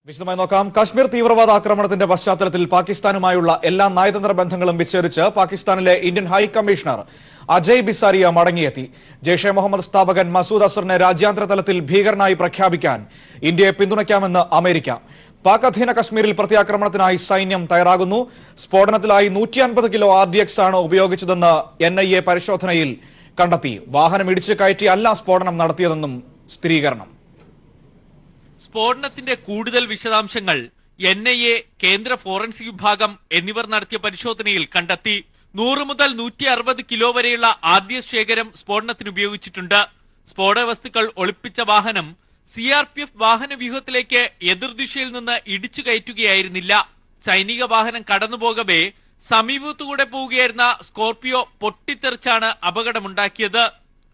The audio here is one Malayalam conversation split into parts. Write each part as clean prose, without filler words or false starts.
വിശദമായി നോക്കാം. കാശ്മീർ തീവ്രവാദ ആക്രമണത്തിന്റെ പശ്ചാത്തലത്തിൽ പാകിസ്ഥാനുമായുള്ള എല്ലാ നയതന്ത്ര ബന്ധങ്ങളും വിച്ഛേദിച്ച് പാകിസ്ഥാനിലെ ഇന്ത്യൻ ഹൈക്കമ്മീഷണർ അജയ് ബിസാരിയ മടങ്ങിയെത്തി. ജെയ്ഷെ മുഹമ്മദ് സ്ഥാപകൻ മസൂദ് അസറിനെ രാജ്യാന്തര തലത്തിൽ ഭീകരനായി പ്രഖ്യാപിക്കാൻ ഇന്ത്യയെ പിന്തുണയ്ക്കാമെന്ന് അമേരിക്ക. പാക് അധീന കശ്മീരിൽ പ്രത്യാക്രമണത്തിനായി സൈന്യം തയ്യാറാകുന്നു. സ്ഫോടനത്തിലായി 150 കിലോ RDX ആണ് ഉപയോഗിച്ചതെന്ന് NIA പരിശോധനയിൽ കണ്ടെത്തി. വാഹനം ഇടിച്ചു കയറ്റിയല്ല സ്ഫോടനം നടത്തിയതെന്നും സ്ഥിരീകരണം. സ്ഫോടനത്തിന്റെ കൂടുതൽ വിശദാംശങ്ങൾ NIA, കേന്ദ്ര ഫോറൻസിക് വിഭാഗം എന്നിവർ നടത്തിയ പരിശോധനയിൽ കണ്ടെത്തി. 100 മുതൽ 160 കിലോ വരെയുള്ള RDX ശേഖരം സ്ഫോടനത്തിന് ഉപയോഗിച്ചിട്ടുണ്ട്. സ്ഫോടക വസ്തുക്കൾ ഒളിപ്പിച്ച വാഹനം CRPF വാഹന വ്യൂഹത്തിലേക്ക് എതിർദിശയിൽ നിന്ന് ഇടിച്ചു കയറ്റുകയായിരുന്നില്ല. സൈനിക വാഹനം കടന്നുപോകവേ സമീപത്തുകൂടെ പോവുകയായിരുന്ന സ്കോർപിയോ പൊട്ടിത്തെറിച്ചാണ് അപകടമുണ്ടാക്കിയത്.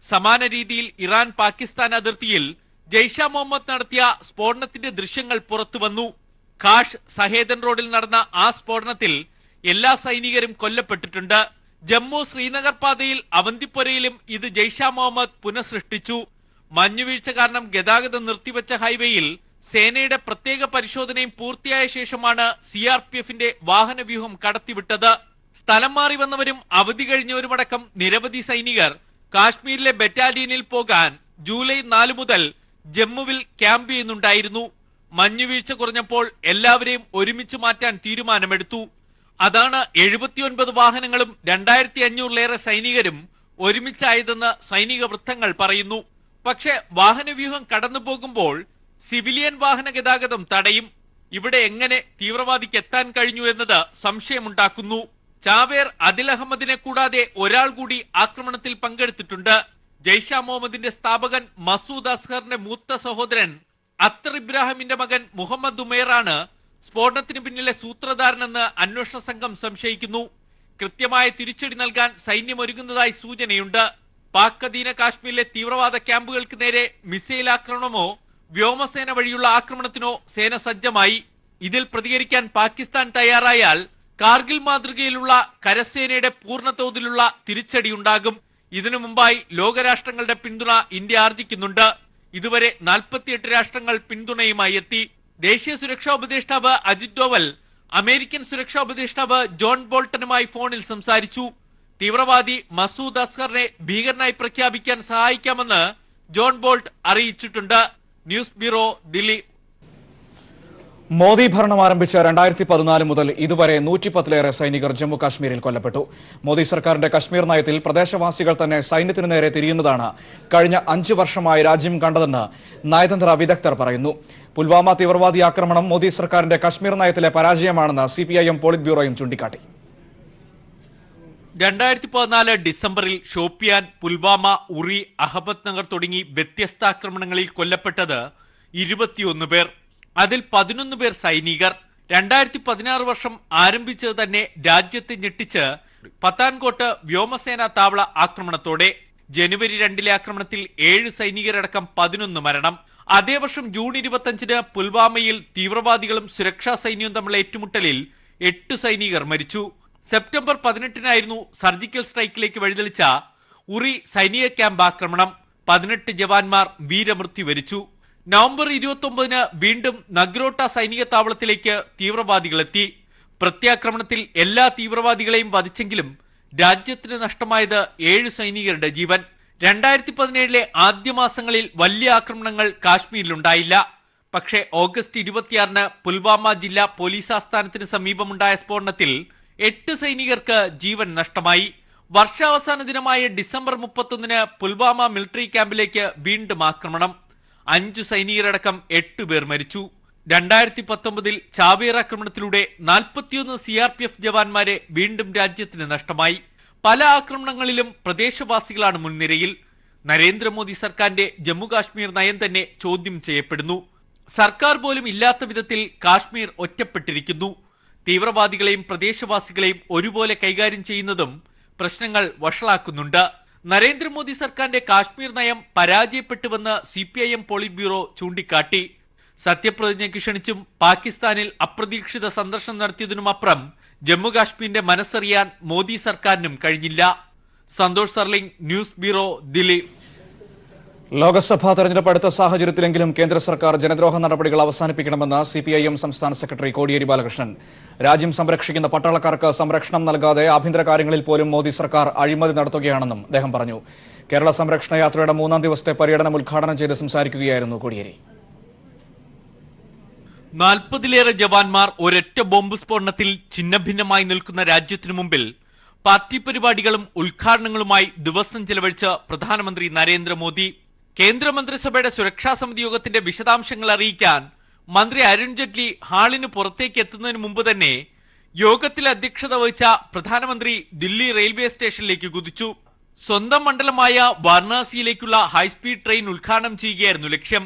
സമാന രീതിയിൽ ഇറാൻ പാകിസ്ഥാൻ അതിർത്തിയിൽ ജെയ്ഷെ മുഹമ്മദ് നടത്തിയ സ്ഫോടനത്തിന്റെ ദൃശ്യങ്ങൾ പുറത്തു വന്നു. ഖാഷ് സഹേദൻ റോഡിൽ നടന്ന ആ സ്ഫോടനത്തിൽ എല്ലാ സൈനികരും കൊല്ലപ്പെട്ടിട്ടുണ്ട്. ജമ്മു ശ്രീനഗർ പാതയിൽ അവന്തിപ്പുരയിലും ഇത് ജെയ്ഷെ മുഹമ്മദ് പുനഃസൃഷ്ടിച്ചു. മഞ്ഞുവീഴ്ച കാരണം ഗതാഗതം നിർത്തിവെച്ച ഹൈവേയിൽ സേനയുടെ പ്രത്യേക പരിശോധനയും പൂർത്തിയായ ശേഷമാണ് CRPFന്റെ വാഹനവ്യൂഹം കടത്തിവിട്ടത്. സ്ഥലം മാറി വന്നവരും അവധി കഴിഞ്ഞവരുമടക്കം നിരവധി സൈനികർ കാശ്മീരിലെ ബറ്റാലിയനിൽ പോകാൻ ജൂലൈ 4 മുതൽ ജമ്മുവിൽ ക്യാമ്പ് ചെയ്യുന്നുണ്ടായിരുന്നു. മഞ്ഞുവീഴ്ച കുറഞ്ഞപ്പോൾ എല്ലാവരെയും ഒരുമിച്ച് മാറ്റാൻ തീരുമാനമെടുത്തു. അതാണ് 79 വാഹനങ്ങളും 2500-ലേറെ സൈനികരും ഒരുമിച്ചായതെന്ന് സൈനിക വൃത്തങ്ങൾ പറയുന്നു. പക്ഷെ വാഹനവ്യൂഹം കടന്നു പോകുമ്പോൾ സിവിലിയൻ വാഹന ഗതാഗതം തടയും. ഇവിടെ എങ്ങനെ തീവ്രവാദിക്ക് എത്താൻ കഴിഞ്ഞു എന്നത് സംശയമുണ്ടാക്കുന്നു. ചാവേർ അദിൽ അഹമ്മദിനെ കൂടാതെ ഒരാൾ കൂടി ആക്രമണത്തിൽ പങ്കെടുത്തിട്ടുണ്ട്. ജെയ്ഷെ മുഹമ്മദിന്റെ സ്ഥാപകൻ മസൂദ് അസ്ഹറിന്റെ മൂത്ത സഹോദരൻ അത്തർ ഇബ്രാഹിമിന്റെ മകൻ മുഹമ്മദ് ഉമേറാണ് സ്ഫോടനത്തിന് പിന്നിലെ സൂത്രധാരനെന്ന് അന്വേഷണ സംഘം സംശയിക്കുന്നു. കൃത്യമായ തിരിച്ചടി നൽകാൻ സൈന്യം ഒരുങ്ങുന്നതായി സൂചനയുണ്ട്. പാക് അധീന കാശ്മീരിലെ തീവ്രവാദ ക്യാമ്പുകൾക്ക് നേരെ മിസൈൽ ആക്രമണമോ വ്യോമസേന വഴിയുള്ള ആക്രമണത്തിനോ സേന സജ്ജമായി. ഇതിൽ പ്രതികരിക്കാൻ പാകിസ്ഥാൻ തയ്യാറായാൽ കാർഗിൽ മാതൃകയിലുള്ള കരസേനയുടെ പൂർണ്ണതോതിലുള്ള തിരിച്ചടിയുണ്ടാകും. ഇതിനു മുമ്പായി ലോകരാഷ്ട്രങ്ങളുടെ പിന്തുണ ഇന്ത്യ ആർജിക്കുന്നുണ്ട്. ഇതുവരെ 48 രാഷ്ട്രങ്ങൾ പിന്തുണയുമായി എത്തി. ദേശീയ സുരക്ഷാ ഉപദേഷ്ടാവ് അജിത് ഡോവൽ അമേരിക്കൻ സുരക്ഷാ ഉപദേഷ്ടാവ് ജോൺ ബോൾട്ടനുമായി ഫോണിൽ സംസാരിച്ചു. തീവ്രവാദി മസൂദ് അസ്ഹറിനെ ഭീകരനായി പ്രഖ്യാപിക്കാൻ സഹായിക്കാമെന്ന് ജോൺ ബോൾട്ട് അറിയിച്ചിട്ടുണ്ട്. News bureau, Delhi. മോദി ഭരണം ആരംഭിച്ച 2014 മുതൽ ഇതുവരെ 110-ലേറെ സൈനികർ ജമ്മു കാശ്മീരിൽ കൊല്ലപ്പെട്ടു. മോദി സർക്കാരിന്റെ കശ്മീർ നയത്തിൽ പ്രദേശവാസികൾ തന്നെ സൈന്യത്തിനു നേരെ തിരിയുന്നതാണ് കഴിഞ്ഞ 5 വർഷമായി രാജ്യം കണ്ടതെന്ന് നയതന്ത്ര വിദഗ്ധർ പറയുന്നു. പുൽവാമ തീവ്രവാദി ആക്രമണം മോദി സർക്കാരിന്റെ കശ്മീർ നയത്തിലെ പരാജയമാണെന്ന് CPIM പോളിറ്റ് ബ്യൂറോയും ചൂണ്ടിക്കാട്ടി. 2014 ഡിസംബറിൽ ഷോപ്പിയാൻ, പുൽവാമ, ഉറി, അഹമ്മദ് നഗർ തുടങ്ങി വ്യത്യസ്ത ആക്രമണങ്ങളിൽ കൊല്ലപ്പെട്ടത് 21 പേർ. അതിൽ 11 പേർ സൈനികർ. 2016 വർഷം ആരംഭിച്ചത് തന്നെ രാജ്യത്തെ ഞെട്ടിച്ച് പത്താൻകോട്ട് വ്യോമസേനാ താവള ആക്രമണത്തോടെ. ജനുവരി 2-ലെ ആക്രമണത്തിൽ 7 സൈനികരടക്കം 11 മരണം. അതേ വർഷം ജൂൺ 25-ന് പുൽവാമയിൽ തീവ്രവാദികളും സുരക്ഷാ സൈന്യവും തമ്മിലുള്ള ഏറ്റുമുട്ടലിൽ 8 സൈനികർ മരിച്ചു. സെപ്റ്റംബർ 18-നായിരുന്നു സർജിക്കൽ സ്ട്രൈക്കിലേക്ക് വഴിതെളിച്ച ഉറി സൈനിക ക്യാമ്പ് ആക്രമണം. 18 ജവാന്മാർ വീരമൃത്യു വരിച്ചു. നവംബർ 29-ന് വീണ്ടും നഗ്രോട്ട സൈനിക താവളത്തിലേക്ക് തീവ്രവാദികളെത്തി. പ്രത്യാക്രമണത്തിൽ എല്ലാ തീവ്രവാദികളെയും വധിച്ചെങ്കിലും രാജ്യത്തിന് നഷ്ടമായത് 7 സൈനികരുടെ ജീവൻ. 2017-ലെ ആദ്യ മാസങ്ങളിൽ വലിയ ആക്രമണങ്ങൾ കാശ്മീരിലുണ്ടായില്ല. പക്ഷേ ഓഗസ്റ്റ് 26-ന് പുൽവാമ ജില്ലാ പോലീസ് ആസ്ഥാനത്തിന് സമീപമുണ്ടായ സ്ഫോടനത്തിൽ 8 സൈനികർക്ക് ജീവൻ നഷ്ടമായി. വർഷാവസാന ദിനമായ ഡിസംബർ 31-ന് പുൽവാമ മിലിറ്ററി ക്യാമ്പിലേക്ക് വീണ്ടും ആക്രമണം. 5 സൈനികരടക്കം 8 പേർ മരിച്ചു. 2019-ൽ ചാവേർ ആക്രമണത്തിലൂടെ 41 CRPF ജവാന്മാരെ വീണ്ടും രാജ്യത്തിന് നഷ്ടമായി. പല ആക്രമണങ്ങളിലും പ്രദേശവാസികളാണ് മുൻനിരയിൽ. നരേന്ദ്രമോദി സർക്കാരിന്റെ ജമ്മു കാശ്മീർ നയം തന്നെ ചോദ്യം ചെയ്യപ്പെടുന്നു. സർക്കാർ പോലും ഇല്ലാത്ത വിധത്തിൽ കാശ്മീർ ഒറ്റപ്പെട്ടിരിക്കുന്നു. തീവ്രവാദികളെയും പ്രദേശവാസികളെയും ഒരുപോലെ കൈകാര്യം ചെയ്യുന്നതും പ്രശ്നങ്ങൾ വഷളാക്കുന്നുണ്ട്. നരേന്ദ്രമോദി സർക്കാരിന്റെ കാശ്മീർ നയം പരാജയപ്പെട്ടുവെന്ന് CPIM പോളിറ്റ് ബ്യൂറോ ചൂണ്ടിക്കാട്ടി. സത്യപ്രതിജ്ഞയ്ക്ക് ക്ഷണിച്ചും പാകിസ്ഥാനിൽ അപ്രതീക്ഷിത സന്ദർശനം നടത്തിയതിനുമപ്പുറം ജമ്മു കാശ്മീരിന്റെ മനസ്സറിയാൻ മോദി സർക്കാരിനും കഴിഞ്ഞില്ല. Santhosh സർലിംഗ്, news bureau, Delhi. ലോക്സഭാ തെരഞ്ഞെടുപ്പ് അടുത്ത സാഹചര്യത്തിലെങ്കിലും കേന്ദ്ര സർക്കാർ ജനദ്രോഹ നടപടികൾ അവസാനിപ്പിക്കണമെന്ന് CPIM സംസ്ഥാന സെക്രട്ടറി കോടിയേരി ബാലകൃഷ്ണൻ. രാജ്യം സംരക്ഷിക്കുന്ന പട്ടാളക്കാർക്ക് സംരക്ഷണം നൽകാതെ ആഭ്യന്തര കാര്യങ്ങളിൽ പോലും മോദി സർക്കാർ അഴിമതി നടത്തുകയാണെന്നും അദ്ദേഹം പറഞ്ഞു. കേരള സംരക്ഷണ യാത്രയുടെ 3ാം ദിവസത്തെ പര്യടനം ഉദ്ഘാടനം ചെയ്ത് സംസാരിക്കുകയായിരുന്നു കോടിയേരി. 40-ലേറെ ജവാന്മാർ ഒരൊറ്റ ബോംബ് സ്ഫോടനത്തിൽ ഛിന്നഭിന്നമായി നിൽക്കുന്ന രാജ്യത്തിനു മുമ്പിൽ പാർട്ടി പരിപാടികളും ഉദ്ഘാടനങ്ങളുമായി ദിവസം ചെലവഴിച്ച പ്രധാനമന്ത്രി നരേന്ദ്രമോദി. കേന്ദ്രമന്ത്രിസഭയുടെ സുരക്ഷാ സമിതി യോഗത്തിന്റെ വിശദാംശങ്ങൾ അറിയിക്കാൻ മന്ത്രി അരുൺ ജെയ്റ്റ്ലി ഹാളിന് പുറത്തേക്ക് എത്തുന്നതിന് മുമ്പ് തന്നെ യോഗത്തിൽ അധ്യക്ഷത വഹിച്ച പ്രധാനമന്ത്രി ദില്ലി റെയിൽവേ സ്റ്റേഷനിലേക്ക് കുതിച്ചു. സ്വന്തം മണ്ഡലമായ വാരണാസിയിലേക്കുള്ള ഹൈസ്പീഡ് ട്രെയിൻ ഉദ്ഘാടനം ചെയ്യുകയായിരുന്നു ലക്ഷ്യം.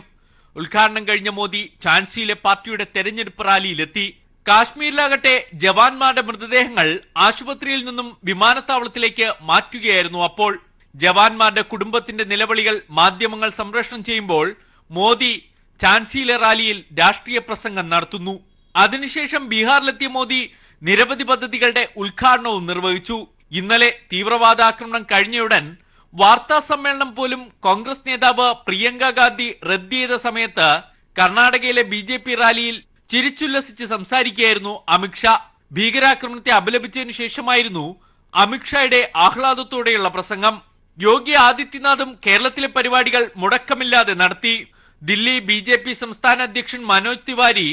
ഉദ്ഘാടനം കഴിഞ്ഞ മോദി ഝാൻസിയിലെ പാർട്ടിയുടെ തെരഞ്ഞെടുപ്പ് റാലിയിലെത്തി. കാശ്മീരിലാകട്ടെ ജവാന്മാരുടെ മൃതദേഹങ്ങൾ ആശുപത്രിയിൽ നിന്നും വിമാനത്താവളത്തിലേക്ക് മാറ്റുകയായിരുന്നു. അപ്പോൾ ജവാന്മാരുടെ കുടുംബത്തിന്റെ നിലവിളികൾ മാധ്യമങ്ങൾ സംപ്രേഷണം ചെയ്യുമ്പോൾ മോദി ഝാൻസിയിലെ റാലിയിൽ രാഷ്ട്രീയ പ്രസംഗം നടത്തുന്നു. അതിനുശേഷം ബീഹാറിലെത്തിയ മോദി നിരവധി പദ്ധതികളുടെ ഉദ്ഘാടനവും നിർവഹിച്ചു. ഇന്നലെ തീവ്രവാദാക്രമണം കഴിഞ്ഞയുടൻ വാർത്താ സമ്മേളനം പോലും കോൺഗ്രസ് നേതാവ് പ്രിയങ്ക ഗാന്ധി റദ്ദ് ചെയ്ത സമയത്ത് കർണാടകയിലെ BJP റാലിയിൽ ചിരിച്ചുല്ലസിച്ച് സംസാരിക്കുകയായിരുന്നു അമിത്ഷാ. ഭീകരാക്രമണത്തെ അപലപിച്ചതിനു ശേഷമായിരുന്നു അമിത്ഷായുടെ ആഹ്ലാദത്തോടെയുള്ള പ്രസംഗം. യോഗി ആദിത്യനാഥും കേരളത്തിലെ പരിപാടികൾ മുടക്കമില്ലാതെ നടത്തി. ദില്ലി BJP സംസ്ഥാന അധ്യക്ഷൻ മനോജ് തിവാരി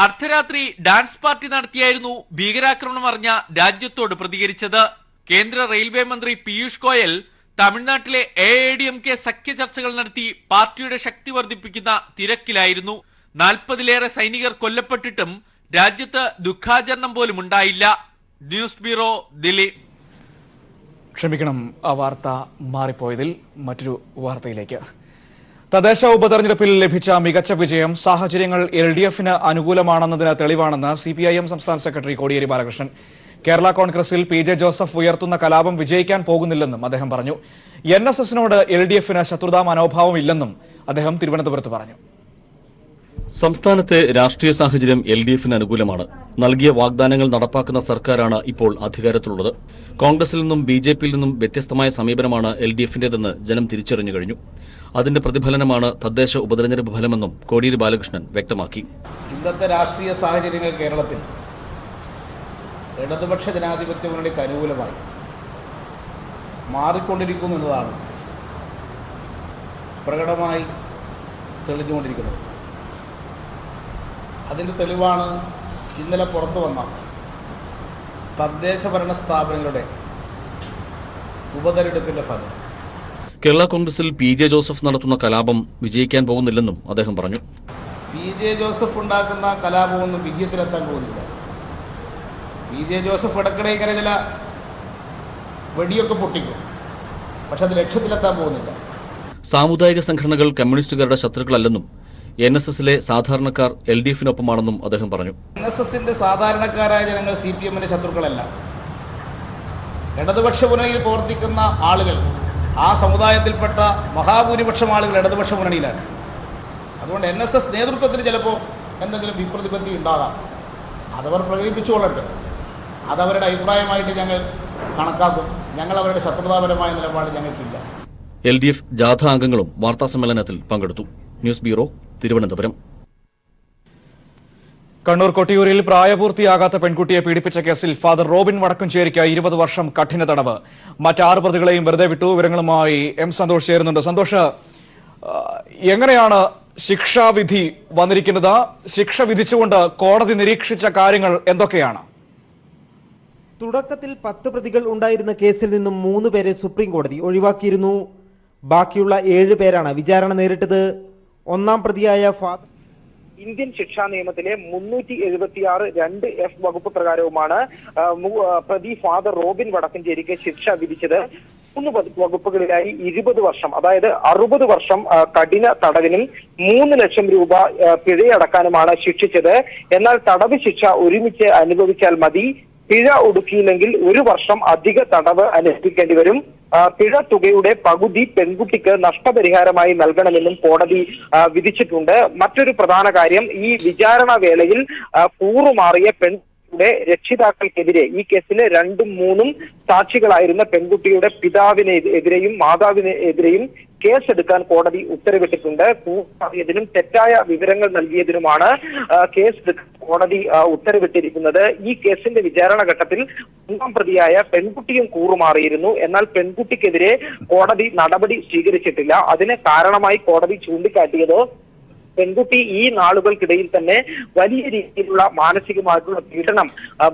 അർദ്ധരാത്രി ഡാൻസ് പാർട്ടി നടത്തിയായിരുന്നു ഭീകരാക്രമണം അറിഞ്ഞ രാജ്യത്തോട് പ്രതികരിച്ചത്. കേന്ദ്ര റെയിൽവേ മന്ത്രി പീയൂഷ് ഗോയൽ തമിഴ്നാട്ടിലെ AIADMK സഖ്യ ചർച്ചകൾ നടത്തി പാർട്ടിയുടെ ശക്തി വർദ്ധിപ്പിക്കുന്ന തിരക്കിലായിരുന്നു. 40-ലേറെ സൈനികർ കൊല്ലപ്പെട്ടിട്ടും രാജ്യത്ത് ദുഃഖാചരണം പോലും ഉണ്ടായില്ല. News bureau, Delhi. ക്ഷമിക്കണം, ആ വാർത്ത മാറിപ്പോയതിൽ. മറ്റൊരു വാർത്തയിലേക്ക്. തദ്ദേശ ഉപതെരഞ്ഞെടുപ്പിൽ ലഭിച്ച മികച്ച വിജയം സാഹചര്യങ്ങൾ LDFന് അനുകൂലമാണെന്നതിന് തെളിവാണെന്ന് CPIM സംസ്ഥാന സെക്രട്ടറി കോടിയേരി ബാലകൃഷ്ണൻ. കേരള കോൺഗ്രസിൽ PJ ജോസഫ് ഉയർത്തുന്ന കലാപം വിജയിക്കാൻ പോകുന്നില്ലെന്നും അദ്ദേഹം പറഞ്ഞു. NSSനോട് LDFന് ശത്രുതാ മനോഭാവം ഇല്ലെന്നും അദ്ദേഹം തിരുവനന്തപുരത്ത് പറഞ്ഞു. സംസ്ഥാനത്തെ രാഷ്ട്രീയ സാഹചര്യം LDFന് അനുകൂലമാണ്. നൽകിയ വാഗ്ദാനങ്ങൾ നടപ്പാക്കുന്ന സർക്കാരാണ് ഇപ്പോൾ അധികാരത്തിലുള്ളത്. കോൺഗ്രസിൽ നിന്നും BJPയിൽ നിന്നും വ്യത്യസ്തമായ സമീപനമാണ് LDFന്റേതെന്ന് ജനം തിരിച്ചറിഞ്ഞു കഴിഞ്ഞു. അതിന്റെ പ്രതിഫലനമാണ് തദ്ദേശ ഉപതെരഞ്ഞെടുപ്പ് ഫലമെന്നും കോടിയേരി ബാലകൃഷ്ണൻ വ്യക്തമാക്കി. ഇന്നത്തെ രാഷ്ട്രീയ സാഹചര്യങ്ങൾ കേരളത്തിൽ ഇടതുപക്ഷ ജനാധിപത്യ മുന്നണിക്ക് അനുകൂലമായി മാറിക്കൊണ്ടിരിക്കുന്നു എന്നതാണ് പ്രകടമായി തെളിഞ്ഞുകൊണ്ടിരിക്കുന്നത്. അതിൻ്റെ തെളിവാണ് ഇന്നലെ പുറത്തു വന്ന തദ്ദേശ ഭരണ സ്ഥാപനങ്ങളുടെ ഉപതെരഞ്ഞെടുപ്പിൻ്റെ ഫലം. കേരള കോൺഗ്രസിൽ PJ ജോസഫ് നടത്തുന്ന കലാപം വിജയിക്കാൻ പോകുന്നില്ലെന്നും അദ്ദേഹം പറഞ്ഞു. PJ ജോസഫ് ഉണ്ടാക്കുന്ന കലാപമൊന്നും വിജയത്തിലെത്താൻ പോകുന്നില്ല. PJ ജോസഫ് ഇടയ്ക്കിടെ ഇങ്ങനെ ചില വെടിയൊക്കെ പൊട്ടിക്കും, പക്ഷെ അത് ലക്ഷ്യത്തിലെത്താൻ പോകുന്നില്ല. സാമുദായിക സംഘടനകൾ കമ്മ്യൂണിസ്റ്റുകാരുടെ ശത്രുക്കളല്ലെന്നും NSSലെ സാധാരണക്കാർ LDFനൊപ്പമാണെന്നും അദ്ദേഹം പറഞ്ഞു. NSSന്റെ സാധാരണക്കാരായ ജനങ്ങൾ CPMന്റെ ശത്രുക്കളല്ല. ഇടതുപക്ഷ മുന്നണിയിൽ പ്രവർത്തിക്കുന്ന ആളുകൾ, ആ സമുദായത്തിൽപ്പെട്ട മഹാഭൂരിപക്ഷം ആളുകൾ ഇടതുപക്ഷ മുന്നണിയിലാണ്. അതുകൊണ്ട് NSS നേതൃത്വത്തിന് ചിലപ്പോൾ എന്തെങ്കിലും വിപ്രതിപത്തി ഉണ്ടാകാം. അതവർ പ്രകടിപ്പിച്ചുകൊള്ളട്ടെ. അതവരുടെ അഭിപ്രായമായിട്ട് ഞങ്ങൾ കണക്കാക്കും. ഞങ്ങൾ അവരുടെ ശത്രുതാപരമായ നിലപാട് ഞങ്ങൾക്കില്ല. LDF ജാഥ അംഗങ്ങളും വാർത്താസമ്മേളനത്തിൽ പങ്കെടുത്തു. News bureau, Thiruvananthapuram. കണ്ണൂർ കൊട്ടിയൂരിൽ പ്രായപൂർത്തിയാകാത്ത പെൺകുട്ടിയെ പീഡിപ്പിച്ച കേസിൽ ഫാദർ റോബിൻ വടക്കഞ്ചേരിക്ക് 20 വർഷം കഠിന തടവ്. മറ്റ് 6 പ്രതികളെയും വെറുതെ വിട്ടു. വിവരങ്ങളുമായി M സന്തോഷ് ചേരുന്നുണ്ട്. സന്തോഷ്, എങ്ങനെയാണ് ശിക്ഷാവിധി വന്നിരിക്കുന്നത്? ശിക്ഷ വിധിച്ചുകൊണ്ട് കോടതി നിരീക്ഷിച്ച കാര്യങ്ങൾ എന്തൊക്കെയാണ്? തുടക്കത്തിൽ 10 പ്രതികൾ ഉണ്ടായിരുന്ന കേസിൽ നിന്നും 3 പേരെ സുപ്രീം കോടതി ഒഴിവാക്കിയിരുന്നു. ബാക്കിയുള്ള 7 പേരാണ് വിചാരണ നേരിട്ടത്. ഒന്നാം പ്രതിയായ ഫാദർ ഇന്ത്യൻ ശിക്ഷാ നിയമത്തിലെ 376 2F വകുപ്പ് പ്രകാരവുമാണ് പ്രതി ഫാദർ റോബിൻ വടക്കഞ്ചേരിക്ക് ശിക്ഷ വിധിച്ചത്. 3 വകുപ്പുകളിലായി 20 വർഷം, അതായത് 60 വർഷം കഠിന തടവിനും 3 ലക്ഷം രൂപ പിഴയടക്കാനുമാണ് ശിക്ഷിച്ചത്. എന്നാൽ തടവ് ശിക്ഷ ഒരുമിച്ച് അനുഭവിച്ചാൽ മതി. പിഴ ഒടുക്കിയില്ലെങ്കിൽ 1 വർഷം അധിക തടവ് അനുഭവിക്കേണ്ടി വരും. പിഴ തുകയുടെ പകുതി പെൺകുട്ടിക്ക് നഷ്ടപരിഹാരമായി നൽകണമെന്നും കോടതി വിധിച്ചിട്ടുണ്ട്. മറ്റൊരു പ്രധാന കാര്യം, ഈ വിചാരണ വേളയിൽ കൂറുമാറിയ രക്ഷിതാക്കൾക്കെതിരെ ഈ കേസിലെ 2ഉം 3ഉം സാക്ഷികളായിരുന്ന പെൺകുട്ടിയുടെ പിതാവിനെതിരെയും മാതാവിനെതിരെയും കേസെടുക്കാൻ കോടതി ഉത്തരവിട്ടിട്ടുണ്ട്. കൂടാതിയതിനും തെറ്റായ വിവരങ്ങൾ നൽകിയതിനുമാണ് കേസെടുക്കാൻ കോടതി ഉത്തരവിട്ടിരിക്കുന്നത്. ഈ കേസിന്റെ വിചാരണ ഘട്ടത്തിൽ 1ാം പ്രതിയായ പെൺകുട്ടിയും കൂറുമാറിയിരുന്നു. എന്നാൽ പെൺകുട്ടിക്കെതിരെ കോടതി നടപടി സ്വീകരിച്ചിട്ടില്ല. അതിന് കാരണമായി കോടതി ചൂണ്ടിക്കാട്ടിയത് പെൺകുട്ടി ഈ നാളുകൾക്കിടയിൽ തന്നെ വലിയ രീതിയിലുള്ള മാനസികമായിട്ടുള്ള പീഡനം,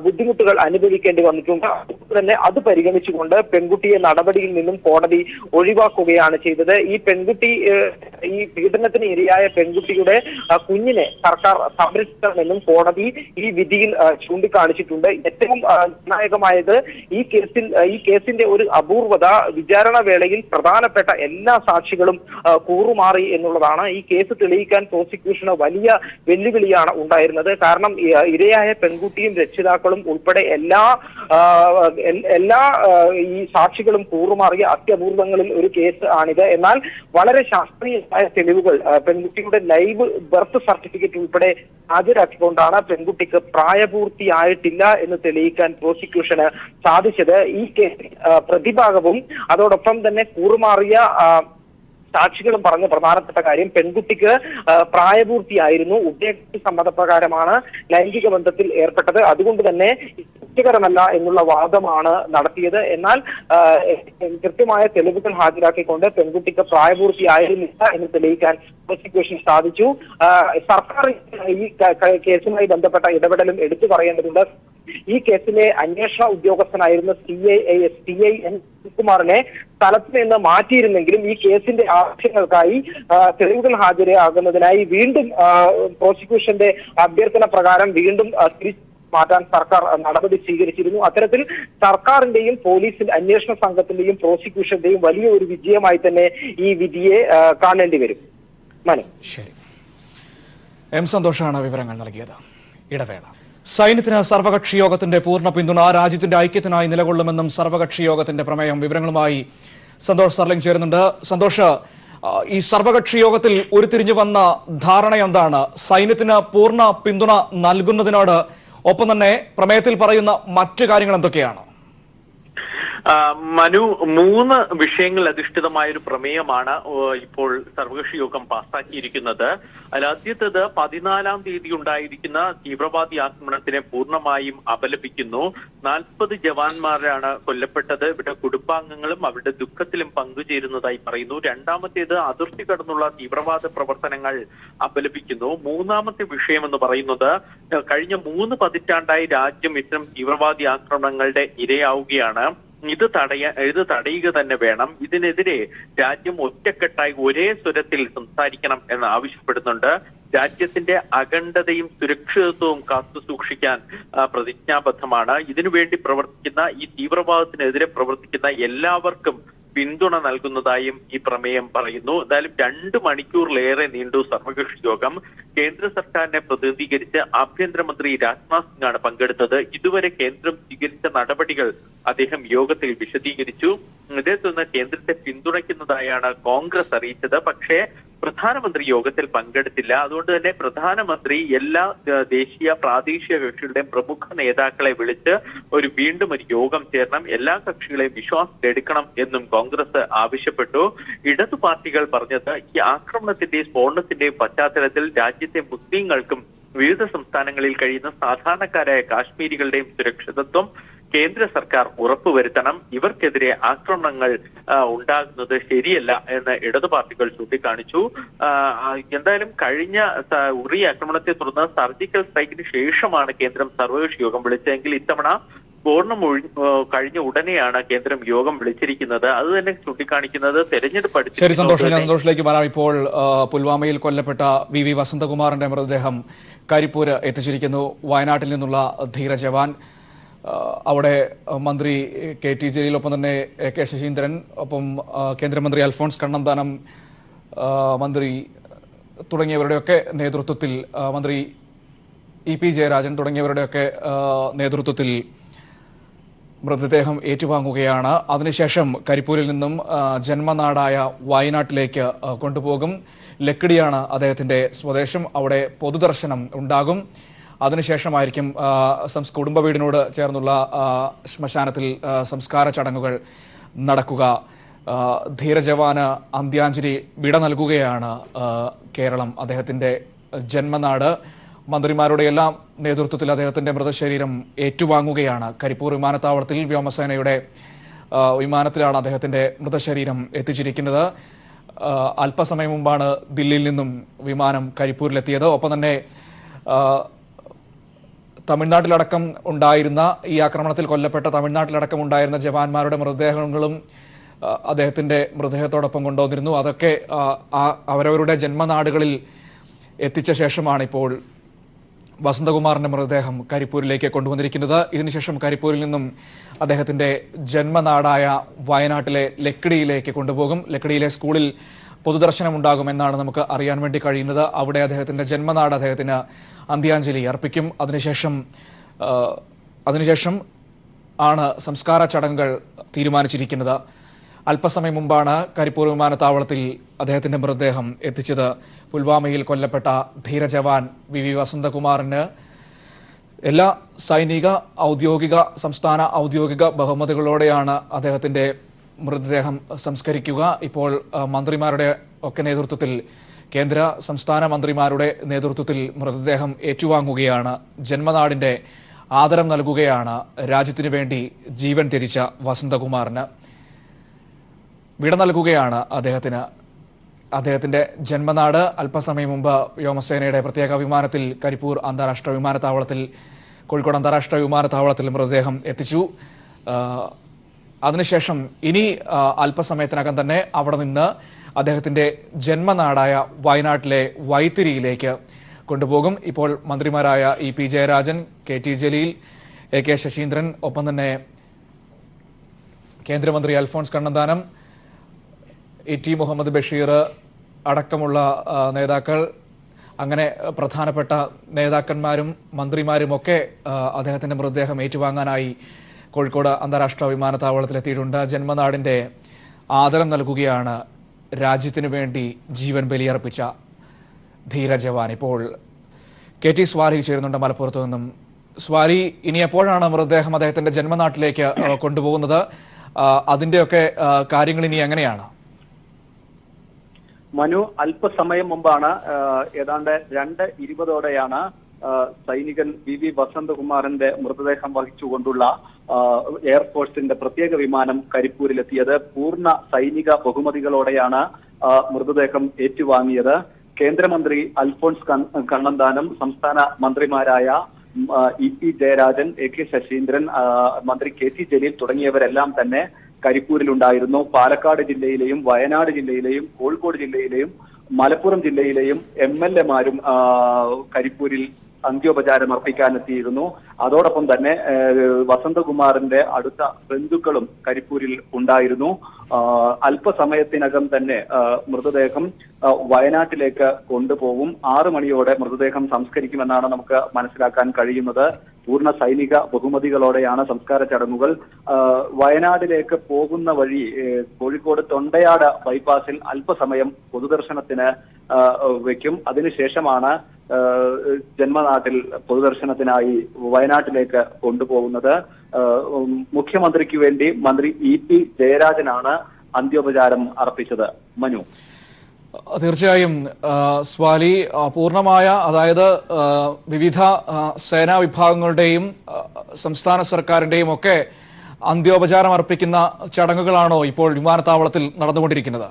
ബുദ്ധിമുട്ടുകൾ അനുഭവിക്കേണ്ടി വന്നിട്ടുണ്ട്. അതുകൊണ്ട് തന്നെ അത് പരിഗണിച്ചുകൊണ്ട് പെൺകുട്ടിയെ നടപടിയിൽ നിന്നും കോടതി ഒഴിവാക്കുകയാണ് ചെയ്തത്. ഈ പീഡനത്തിന് ഇരയായ പെൺകുട്ടിയുടെ കുഞ്ഞിനെ സർക്കാർ സംരക്ഷിക്കണമെന്നും കോടതി ഈ വിധിയിൽ ചൂണ്ടിക്കാണിച്ചിട്ടുണ്ട്. ഏറ്റവും നിർണായകമായത് ഈ കേസിന്റെ ഒരു അപൂർവത വിചാരണ വേളയിൽ പ്രധാനപ്പെട്ട എല്ലാ സാക്ഷികളും കൂറുമാറി എന്നുള്ളതാണ്. ഈ കേസ് തെളിയിക്കാൻ പ്രോസിക്യൂഷന് വലിയ വെല്ലുവിളിയാണ് ഉണ്ടായിരുന്നത്. കാരണം ഇരയായ പെൺകുട്ടിയും രക്ഷിതാക്കളും ഉൾപ്പെടെ എല്ലാ ഈ സാക്ഷികളും കൂറുമാറിയ അത്യപൂർവങ്ങളിൽ ഒരു കേസ് ആണിത്. എന്നാൽ വളരെ ശാസ്ത്രീയമായ തെളിവുകൾ പെൺകുട്ടിയുടെ ലൈവ് ബർത്ത് സർട്ടിഫിക്കറ്റ് ഉൾപ്പെടെ ഹാജരാക്കിക്കൊണ്ടാണ് പെൺകുട്ടിക്ക് പ്രായപൂർത്തിയായിട്ടില്ല എന്ന് തെളിയിക്കാൻ പ്രോസിക്യൂഷന് സാധിച്ചത്. ഈ കേസിൽ പ്രതിഭാഗവും അതോടൊപ്പം തന്നെ കൂറുമാറിയ സാക്ഷികളും പറഞ്ഞ പ്രധാനപ്പെട്ട കാര്യം പെൺകുട്ടിക്ക് പ്രായപൂർത്തിയായിരുന്നു, ഉഭയകക്ഷി സമ്മതപ്രകാരമാണ് ലൈംഗിക ബന്ധത്തിൽ ഏർപ്പെട്ടത്, അതുകൊണ്ട് തന്നെ കുറ്റകരമല്ല എന്നുള്ള വാദമാണ് നടത്തിയത്. എന്നാൽ കൃത്യമായ തെളിവുകൾ ഹാജരാക്കിക്കൊണ്ട് പെൺകുട്ടിക്ക് പ്രായപൂർത്തിയായിരുന്നില്ല എന്ന് തെളിയിക്കാൻ പ്രോസിക്യൂഷൻ സാധിച്ചു. സർക്കാർ ഈ കേസുമായി ബന്ധപ്പെട്ട ഇടപെടലും എടുത്തു പറയേണ്ടതുണ്ട്. ഈ കേസിലെ അന്വേഷണ ഉദ്യോഗസ്ഥനായിരുന്ന CIN കുമാറിനെ സ്ഥലത്ത് നിന്ന് മാറ്റിയിരുന്നെങ്കിലും ഈ കേസിന്റെ ആവശ്യങ്ങൾക്കായി തെളിവുകൾ ഹാജരാകുന്നതിനായി വീണ്ടും പ്രോസിക്യൂഷന്റെ അഭ്യർത്ഥന പ്രകാരം വീണ്ടും തിരിച്ചു മാറ്റാൻ സർക്കാർ നടപടി സ്വീകരിച്ചിരുന്നു. അത്തരത്തിൽ സർക്കാരിന്റെയും പോലീസിന്റെ അന്വേഷണ സംഘത്തിന്റെയും പ്രോസിക്യൂഷന്റെയും വലിയ ഒരു വിജയമായി തന്നെ ഈ വിധിയെ കാണേണ്ടി വരും. മനു. ശരി, M. സന്തോഷാണ് വിവരങ്ങൾ നൽകിയത്. ഇടവേള. സൈന്യത്തിന് സർവകക്ഷി യോഗത്തിന്റെ പൂർണ്ണ പിന്തുണ, രാജ്യത്തിന്റെ ഐക്യത്തിനായി നിലകൊള്ളുമെന്നും സർവകക്ഷി യോഗത്തിന്റെ പ്രമേയം. വിവരങ്ങളുമായി സന്തോഷ് സർലിംഗ് ചേരുന്നുണ്ട്. സന്തോഷ്, ഈ സർവകക്ഷി യോഗത്തിൽ ഉരുത്തിരിഞ്ഞു വന്ന ധാരണ എന്താണ്? സൈന്യത്തിന് പൂർണ്ണ പിന്തുണ നൽകുന്നതിനോട് ഒപ്പം തന്നെ പ്രമേയത്തിൽ പറയുന്ന മറ്റു കാര്യങ്ങൾ എന്തൊക്കെയാണ്? മനു, 3 വിഷയങ്ങൾ അധിഷ്ഠിതമായ ഒരു പ്രമേയമാണ് ഇപ്പോൾ സർവകക്ഷി യോഗം പാസാക്കിയിരിക്കുന്നത്. ആദ്യത്തേത് 14-ാം തീയതി ഉണ്ടായിരിക്കുന്ന തീവ്രവാദി ആക്രമണത്തിനെ പൂർണ്ണമായും അപലപിക്കുന്നു. 40 ജവാന്മാരാണ് കൊല്ലപ്പെട്ടത്. ഇവിടെ കുടുംബാംഗങ്ങളും അവരുടെ ദുഃഖത്തിലും പങ്കുചേരുന്നതായി പറയുന്നു. രണ്ടാമത്തേത് അതിർത്തി കടന്നുള്ള തീവ്രവാദ പ്രവർത്തനങ്ങൾ അപലപിക്കുന്നു. 3-ാമത്തെ വിഷയം എന്ന് പറയുന്നത് കഴിഞ്ഞ 3 പതിറ്റാണ്ടായി രാജ്യം ഇത്തരം തീവ്രവാദി ആക്രമണങ്ങളുടെ ഇരയാവുകയാണ്. ഇത് തടയുക തന്നെ വേണം. ഇതിനെതിരെ രാജ്യം ഒറ്റക്കെട്ടായി ഒരേ സ്വരത്തിൽ സംസാരിക്കണം എന്ന് ആവശ്യപ്പെടുന്നുണ്ട്. രാജ്യത്തിന്റെ അഖണ്ഡതയും സുരക്ഷിതത്വവും കാത്തുസൂക്ഷിക്കാൻ പ്രതിജ്ഞാബദ്ധമാണ്. ഇതിനുവേണ്ടി പ്രവർത്തിക്കുന്ന, ഈ തീവ്രവാദത്തിനെതിരെ പ്രവർത്തിക്കുന്ന എല്ലാവർക്കും പിന്തുണ നൽകുന്നതായും ഈ പ്രമേയം പറയുന്നു. എന്തായാലും 2 മണിക്കൂറിലേറെ നീണ്ടു സർവകക്ഷി യോഗം. കേന്ദ്ര സർക്കാരിനെ പ്രതിനിധീകരിച്ച് ആഭ്യന്തരമന്ത്രി രാജ്നാഥ് സിംഗ് ആണ് പങ്കെടുത്തത്. ഇതുവരെ കേന്ദ്രം സ്വീകരിച്ച നടപടികൾ അദ്ദേഹം യോഗത്തിൽ വിശദീകരിച്ചു. ഇതേ തുടർന്ന് കേന്ദ്രത്തെ പിന്തുണയ്ക്കുന്നതായാണ് കോൺഗ്രസ് അറിയിച്ചത്. പക്ഷേ പ്രധാനമന്ത്രി യോഗത്തിൽ പങ്കെടുത്തില്ല. അതുകൊണ്ട് തന്നെ പ്രധാനമന്ത്രി എല്ലാ ദേശീയ പ്രാദേശിക കക്ഷികളുടെയും പ്രമുഖ നേതാക്കളെ വിളിച്ച് വീണ്ടും ഒരു യോഗം ചേരണം, എല്ലാ കക്ഷികളെയും വിശ്വാസത്തിലെടുക്കണം എന്നും കോൺഗ്രസ് ആവശ്യപ്പെട്ടു. ഇടതു പാർട്ടികൾ പറഞ്ഞത് ഈ ആക്രമണത്തിന്റെയും സ്ഫോടനത്തിന്റെയും പശ്ചാത്തലത്തിൽ രാജ്യത്തെ മുസ്ലിങ്ങൾക്കും വിവിധ സംസ്ഥാനങ്ങളിൽ കഴിയുന്ന സാധാരണക്കാരായ കാശ്മീരികളുടെയും സുരക്ഷിതത്വം കേന്ദ്ര സർക്കാർ ഉറപ്പുവരുത്തണം. ഇവർക്കെതിരെ ആക്രമണങ്ങൾ ഉണ്ടാകുന്നത് ശരിയല്ല എന്ന് ഇടതു പാർട്ടികൾ ചൂണ്ടിക്കാണിച്ചു. എന്തായാലും കഴിഞ്ഞ ഉറി ആക്രമണത്തെ തുടർന്ന് സർജിക്കൽ സ്ട്രൈക്കിന് ശേഷമാണ് കേന്ദ്രം സർവകക്ഷി യോഗം വിളിച്ചതെങ്കിൽ ഇത്തവണ സ്ഫോടനം കഴിഞ്ഞ ഉടനെയാണ് കേന്ദ്രം യോഗം വിളിച്ചിരിക്കുന്നത്. അത് തന്നെ ചൂണ്ടിക്കാണിക്കുന്നത് തെരഞ്ഞെടുപ്പ്. ശരി സന്തോഷം, ഞാൻ സന്തോഷിലേക്ക് വരാം. ഇപ്പോൾ പുൽവാമയിൽ കൊല്ലപ്പെട്ട VV വസന്തകുമാറിന്റെ മൃതദേഹം കരിപ്പൂര് എത്തിച്ചിരിക്കുന്നു. വയനാട്ടിൽ നിന്നുള്ള ധീര ജവാൻ. അവിടെ മന്ത്രി KT ജലീൽ, ഒപ്പം തന്നെ AK ശശീന്ദ്രൻ, ഒപ്പം കേന്ദ്രമന്ത്രി അൽഫോൺസ് കണ്ണന്താനം, മന്ത്രി തുടങ്ങിയവരുടെയൊക്കെ നേതൃത്വത്തിൽ, മന്ത്രി EP ജയരാജൻ തുടങ്ങിയവരുടെയൊക്കെ നേതൃത്വത്തിൽ മൃതദേഹം ഏറ്റുവാങ്ങുകയാണ്. അതിനുശേഷം കരിപ്പൂരിൽ നിന്നും ജന്മനാടായ വയനാട്ടിലേക്ക് കൊണ്ടുപോകും. ലക്കിടിയാണ് അദ്ദേഹത്തിന്റെ സ്വദേശം. അവിടെ പൊതുദർശനം ഉണ്ടാകും. അതിനുശേഷമായിരിക്കും കുടുംബ വീടിനോട് ചേർന്നുള്ള ശ്മശാനത്തിൽ സംസ്കാര ചടങ്ങുകൾ നടക്കുക. ധീരജവാന് അന്ത്യാഞ്ജലി വിട നൽകുകയാണ് കേരളം. അദ്ദേഹത്തിൻ്റെ ജന്മനാട് മന്ത്രിമാരുടെ എല്ലാം നേതൃത്വത്തിൽ അദ്ദേഹത്തിൻ്റെ മൃതശരീരം ഏറ്റുവാങ്ങുകയാണ്. കരിപ്പൂർ വിമാനത്താവളത്തിൽ വ്യോമസേനയുടെ വിമാനത്തിലാണ് അദ്ദേഹത്തിൻ്റെ മൃതശരീരം എത്തിച്ചിരിക്കുന്നത്. അല്പസമയം മുമ്പാണ് ദില്ലിയിൽ നിന്നും വിമാനം കരിപ്പൂരിലെത്തിയത്. ഒപ്പം തന്നെ തമിഴ്നാട്ടിലടക്കം ഉണ്ടായിരുന്ന ഈ ആക്രമണത്തിൽ കൊല്ലപ്പെട്ട തമിഴ്നാട്ടിലടക്കം ഉണ്ടായിരുന്ന ജവാന്മാരുടെ മൃതദേഹങ്ങളും അദ്ദേഹത്തിൻ്റെ മൃതദേഹത്തോടൊപ്പം കൊണ്ടുവന്നിരുന്നു. അതൊക്കെ അവരവരുടെ ജന്മനാടുകളിൽ എത്തിച്ച ശേഷമാണ് ഇപ്പോൾ വസന്തകുമാറിൻ്റെ മൃതദേഹം കരിപ്പൂരിലേക്ക് കൊണ്ടുവന്നിരിക്കുന്നത്. ഇതിനുശേഷം കരിപ്പൂരിൽ നിന്നും അദ്ദേഹത്തിൻ്റെ ജന്മനാടായ വയനാട്ടിലെ ലക്കിടിയിലേക്ക് കൊണ്ടുപോകും. ലക്കിടിയിലെ സ്കൂളിൽ പൊതുദർശനമുണ്ടാകുമെന്നാണ് നമുക്ക് അറിയാൻ വേണ്ടി കഴിയുന്നത്. അവിടെ അദ്ദേഹത്തിൻ്റെ ജന്മനാട് അദ്ദേഹത്തിന് അന്ത്യാഞ്ജലി അർപ്പിക്കും. അതിനുശേഷം ആണ് സംസ്കാര ചടങ്ങുകൾ തീരുമാനിച്ചിരിക്കുന്നത്. അല്പസമയം മുമ്പാണ് കരിപ്പൂർ വിമാനത്താവളത്തിൽ അദ്ദേഹത്തിൻ്റെ മൃതദേഹം എത്തിച്ചത്. പുൽവാമയിൽ കൊല്ലപ്പെട്ട ധീരജവാൻ വി വസന്തകുമാറിന് എല്ലാ സൈനിക സംസ്ഥാന ഔദ്യോഗിക ബഹുമതികളോടെയാണ് അദ്ദേഹത്തിൻ്റെ മൃതദേഹം സംസ്കരിക്കുക. ഇപ്പോൾ മന്ത്രിമാരുടെ ഒക്കെ നേതൃത്വത്തിൽ കേന്ദ്ര സംസ്ഥാന മന്ത്രിമാരുടെ നേതൃത്വത്തിൽ മൃതദേഹം ഏറ്റുവാങ്ങുകയാണ്. ജന്മനാടിൻ്റെ ആദരം നൽകുകയാണ് രാജ്യത്തിനു വേണ്ടി ജീവൻ ത്യജിച്ച വസന്തകുമാറിന്. വിട നൽകുകയാണ് അദ്ദേഹത്തിൻ്റെ ജന്മനാട്. അല്പസമയം മുമ്പ് വ്യോമസേനയുടെ പ്രത്യേക വിമാനത്തിൽ കരിപ്പൂർ അന്താരാഷ്ട്ര വിമാനത്താവളത്തിൽ കോഴിക്കോട് അന്താരാഷ്ട്ര വിമാനത്താവളത്തിൽ മൃതദേഹം എത്തിച്ചു. അതിനുശേഷം ഇനി അല്പസമയത്തിനകം തന്നെ അവിടെ നിന്ന് അദ്ദേഹത്തിൻ്റെ ജന്മനാടായ വയനാട്ടിലെ വൈത്തിരിയിലേക്ക് കൊണ്ടുപോകും. ഇപ്പോൾ മന്ത്രിമാരായ E P Jayarajan, K T Jaleel, A K Saseendran, ഒപ്പം തന്നെ കേന്ദ്രമന്ത്രി അൽഫോൺസ് കണ്ണന്താനം, ഇ ടി മുഹമ്മദ് ബഷീർ അടക്കമുള്ള നേതാക്കൾ, അങ്ങനെ പ്രധാനപ്പെട്ട നേതാക്കന്മാരും മന്ത്രിമാരുമൊക്കെ അദ്ദേഹത്തിൻ്റെ മൃതദേഹം ഏറ്റുവാങ്ങാനായി കോഴിക്കോട് അന്താരാഷ്ട്ര വിമാനത്താവളത്തിലെത്തിയിട്ടുണ്ട്. ജന്മനാടിൻ്റെ ആദരം നൽകുകയാണ് രാജ്യത്തിനു വേണ്ടി ജീവൻ ബലിയർപ്പിച്ച ധീരജവാൻ. ഇപ്പോൾ കെ ടി സ്വാരി ചേരുന്നുണ്ട് മലപ്പുറത്ത് നിന്നും. സ്വാരി, ഇനി എപ്പോഴാണ് മൃതദേഹം അദ്ദേഹത്തിൻ്റെ ജന്മനാട്ടിലേക്ക് കൊണ്ടുപോകുന്നത്? അതിൻ്റെയൊക്കെ കാര്യങ്ങൾ ഇനി എങ്ങനെയാണ്? മനു, അല്പസമയം മുമ്പാണ് ഏതാണ്ട് 2:20 സൈനികൻ വി വസന്തകുമാറിന്റെ മൃതദേഹം വഹിച്ചുകൊണ്ടുള്ള എയർഫോഴ്സിന്റെ പ്രത്യേക വിമാനം കരിപ്പൂരിലെത്തിയത്. പൂർണ്ണ സൈനിക ബഹുമതികളോടെയാണ് മൃതദേഹം ഏറ്റുവാങ്ങിയത്. കേന്ദ്രമന്ത്രി അൽഫോൺസ് കണ്ണന്താനം, സംസ്ഥാന മന്ത്രിമാരായ E P Jayarajan, A K Saseendran, മന്ത്രി കെ ടി ജലീൽ തുടങ്ങിയവരെല്ലാം തന്നെ കരിപ്പൂരിലുണ്ടായിരുന്നു. പാലക്കാട് ജില്ലയിലെയും വയനാട് ജില്ലയിലെയും കോഴിക്കോട് ജില്ലയിലെയും മലപ്പുറം ജില്ലയിലെയും MLA മാരും കരിപ്പൂരിൽ അന്ത്യോപചാരം അർപ്പിക്കാനെത്തിയിരുന്നു. അതോടൊപ്പം തന്നെ വസന്തകുമാറിന്റെ അടുത്ത ബന്ധുക്കളും കരിപ്പൂരിൽ ഉണ്ടായിരുന്നു. അല്പസമയത്തിനകം തന്നെ മൃതദേഹം വയനാട്ടിലേക്ക് കൊണ്ടുപോകും. 6 മണിയോടെ മൃതദേഹം സംസ്കരിക്കുമെന്നാണ് നമുക്ക് മനസ്സിലാക്കാൻ കഴിയുന്നത്. പൂർണ്ണ സൈനിക ബഹുമതികളോടെയാണ് സംസ്കാര ചടങ്ങുകൾ. വയനാട്ടിലേക്ക് പോകുന്ന വഴി കോഴിക്കോട് തൊണ്ടയാട് ബൈപ്പാസിൽ അല്പസമയം പൊതുദർശനത്തിന് വെക്കും. അതിനുശേഷമാണ് ജന്മനാട്ടിൽ പൊതുദർശനത്തിനായി വയനാട്ടിലേക്ക് കൊണ്ടുപോകുന്നത്. മുഖ്യമന്ത്രിക്ക് വേണ്ടി മന്ത്രി ഇ പി ജയരാജനാണ് അന്ത്യോപചാരം അർപ്പിച്ചത്. മനു, തീർച്ചയായും സ്വാലി, പൂർണ്ണമായ, അതായത് വിവിധ സേനാ വിഭാഗങ്ങളുടെയും സംസ്ഥാന സർക്കാരിന്റെയും ഒക്കെ അന്ത്യോപചാരം അർപ്പിക്കുന്ന ചടങ്ങുകളാണോ ഇപ്പോൾ വിമാനത്താവളത്തിൽ നടന്നുകൊണ്ടിരിക്കുന്നത്?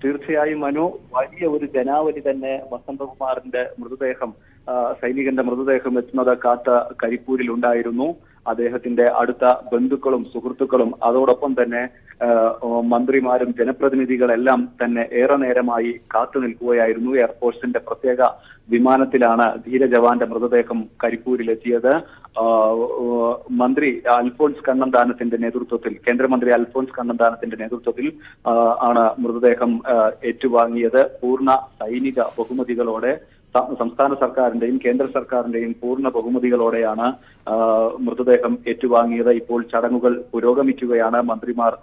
തീർച്ചയായും മനു, വലിയ ഒരു ജനാവലി തന്നെ വസന്തകുമാറിന്റെ സൈനികന്റെ മൃതദേഹം എത്തുന്നത് കാത്ത് കരിപ്പൂരിൽ ഉണ്ടായിരുന്നു. അദ്ദേഹത്തിന്റെ അടുത്ത ബന്ധുക്കളും സുഹൃത്തുക്കളും അതോടൊപ്പം തന്നെ മന്ത്രിമാരും ജനപ്രതിനിധികളെല്ലാം തന്നെ ഏറെ നേരമായി കാത്തു നിൽക്കുകയായിരുന്നു. എയർഫോഴ്സിന്റെ പ്രത്യേക വിമാനത്തിലാണ് ധീരജവാന്റെ മൃതദേഹം കരിപ്പൂരിലെത്തിയത്. മന്ത്രി അൽഫോൺസ് കണ്ണന്താനത്തിന്റെ നേതൃത്വത്തിൽ, കേന്ദ്രമന്ത്രി അൽഫോൺസ് കണ്ണന്താനത്തിന്റെ നേതൃത്വത്തിൽ ആണ് മൃതദേഹം ഏറ്റുവാങ്ങിയത്. പൂർണ്ണ സൈനിക ബഹുമതികളോടെ സംസ്ഥാന സർക്കാരിന്റെയും കേന്ദ്ര സർക്കാരിന്റെയും പൂർണ്ണ ബഹുമതികളോടെയാണ് മൃതദേഹം ഏറ്റുവാങ്ങിയത്. ഇപ്പോൾ ചടങ്ങുകൾ പുരോഗമിക്കുകയാണ്. മന്ത്രിമാർ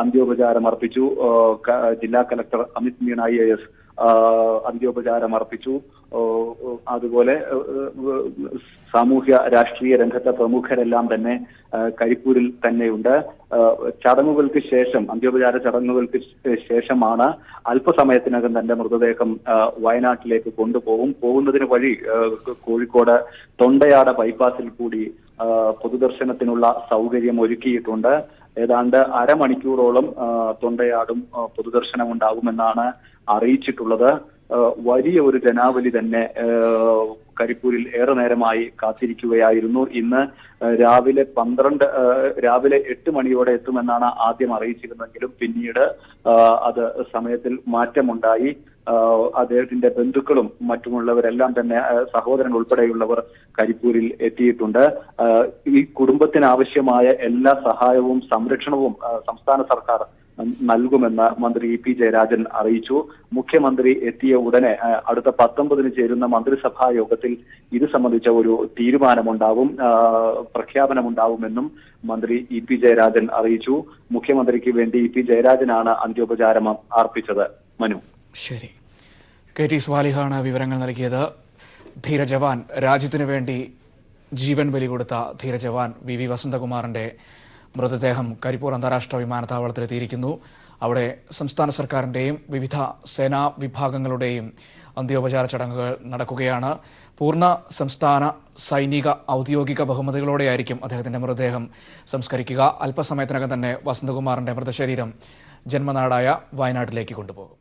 അന്ത്യോപചാരം അർപ്പിച്ചു. ജില്ലാ കലക്ടർ അമിത് മീണ IAS അന്ത്യോപചാരം അർപ്പിച്ചു. അതുപോലെ സാമൂഹ്യ രാഷ്ട്രീയ രംഗത്തെ പ്രമുഖരെല്ലാം തന്നെ കരിപ്പൂരിൽ തന്നെയുണ്ട്. ചടങ്ങുകൾക്ക് ശേഷം, അന്ത്യോപചാര ചടങ്ങുകൾക്ക് ശേഷമാണ് അല്പസമയത്തിനകം തന്റെ മൃതദേഹം വയനാട്ടിലേക്ക് പോകുന്നതിന് വഴി കോഴിക്കോട് തൊണ്ടയാട് ബൈപ്പാസിൽ കൂടി പൊതുദർശനത്തിനുള്ള സൗകര്യം ഒരുക്കിയിട്ടുണ്ട്. ഏതാണ്ട് അരമണിക്കൂറോളം തൊണ്ടയാടും പൊതുദർശനം ഉണ്ടാകുമെന്നാണ് അറിയിച്ചിട്ടുള്ളത്. വലിയ ഒരു ജനാവലി തന്നെ കരിപ്പൂരിൽ ഏറെ നേരമായി കാത്തിരിക്കുകയായിരുന്നു. ഇന്ന് രാവിലെ 8 മണിയോടെ എത്തുമെന്നാണ് ആദ്യം അറിയിച്ചിരുന്നെങ്കിലും പിന്നീട് അത് സമയത്തിൽ മാറ്റമുണ്ടായി. അദ്ദേഹത്തിന്റെ ബന്ധുക്കളും മറ്റുമുള്ളവരെല്ലാം തന്നെ, സഹോദരൻ ഉൾപ്പെടെയുള്ളവർ കരിപ്പൂരിൽ എത്തിയിട്ടുണ്ട്. ഈ കുടുംബത്തിന് ആവശ്യമായ എല്ലാ സഹായവും സംരക്ഷണവും സംസ്ഥാന സർക്കാർ നൽകുമെന്ന് മന്ത്രി ഇ.പി. ജയരാജൻ അറിയിച്ചു. മുഖ്യമന്ത്രി എത്തിയ ഉടനെ അടുത്ത 19-ന് ചേരുന്ന മന്ത്രിസഭാ യോഗത്തിൽ ഇത് സംബന്ധിച്ച ഒരു തീരുമാനമുണ്ടാവും, പ്രഖ്യാപനമുണ്ടാവുമെന്നും മന്ത്രി ഇ.പി. ജയരാജൻ അറിയിച്ചു. മുഖ്യമന്ത്രിക്ക് വേണ്ടി ഇ.പി. ജയരാജനാണ് അന്ത്യോപചാരം അർപ്പിച്ചത്. മനു. ശരി, കെ.ടി. സ്വാലിഹാണ് വിവരങ്ങൾ നൽകിയത്. ധീരജവാൻ, രാജ്യത്തിനു വേണ്ടി ജീവൻ ബലി കൊടുത്ത ധീരജവാൻ വി വസന്തകുമാറിന്റെ മൃതദേഹം കരിപ്പൂർ അന്താരാഷ്ട്ര വിമാനത്താവളത്തിലെത്തിയിരിക്കുന്നു. അവിടെ സംസ്ഥാന സർക്കാരിൻ്റെയും വിവിധ സേനാ വിഭാഗങ്ങളുടെയും അന്ത്യോപചാര ചടങ്ങുകൾ നടക്കുകയാണ്. പൂർണ്ണ സംസ്ഥാന സൈനിക ഔദ്യോഗിക ബഹുമതികളോടെയായിരിക്കും അദ്ദേഹത്തിന്റെ മൃതദേഹം സംസ്കരിക്കുക. അല്പസമയത്തിനകം തന്നെ വസന്തകുമാറിന്റെ മൃതശരീരം ജന്മനാടായ വയനാട്ടിലേക്ക് കൊണ്ടുപോകും.